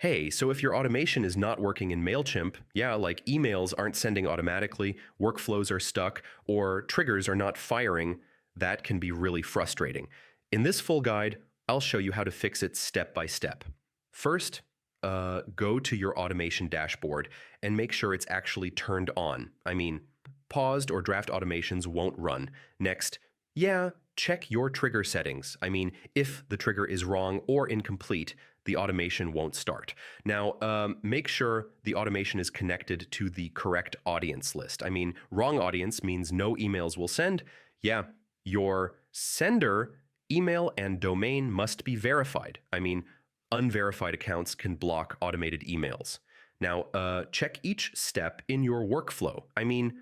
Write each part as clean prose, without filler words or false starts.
Hey, so if your automation is not working in Mailchimp, yeah, like emails aren't sending automatically, workflows are stuck, or triggers are not firing, that can be really frustrating. In this full guide, I'll show you how to fix it step by step. First, go to your automation dashboard and make sure it's actually turned on. I mean, paused or draft automations won't run. Next, yeah, check your trigger settings. I mean, if the trigger is wrong or incomplete, the automation won't start. Now, make sure the automation is connected to the correct audience list. I mean, wrong audience means no emails will send. Yeah, your sender, email, and domain must be verified. I mean, unverified accounts can block automated emails. Now, check each step in your workflow. I mean,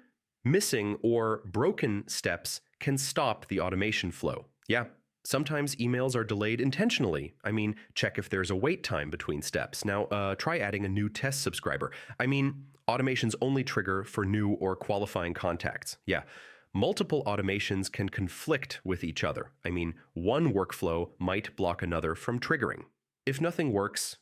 missing or broken steps can stop the automation flow. Yeah, sometimes emails are delayed intentionally. I mean, check if there's a wait time between steps. Now, try adding a new test subscriber. I mean, automations only trigger for new or qualifying contacts. Yeah, multiple automations can conflict with each other. I mean, one workflow might block another from triggering. If nothing works,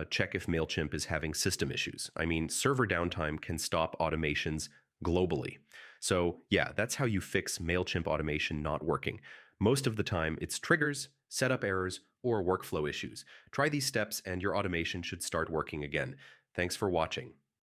check if Mailchimp is having system issues. I mean, server downtime can stop automations globally. So yeah, that's how you fix Mailchimp automation not working. Most of the time, it's triggers, setup errors, or workflow issues. Try these steps and your automation should start working again. Thanks for watching.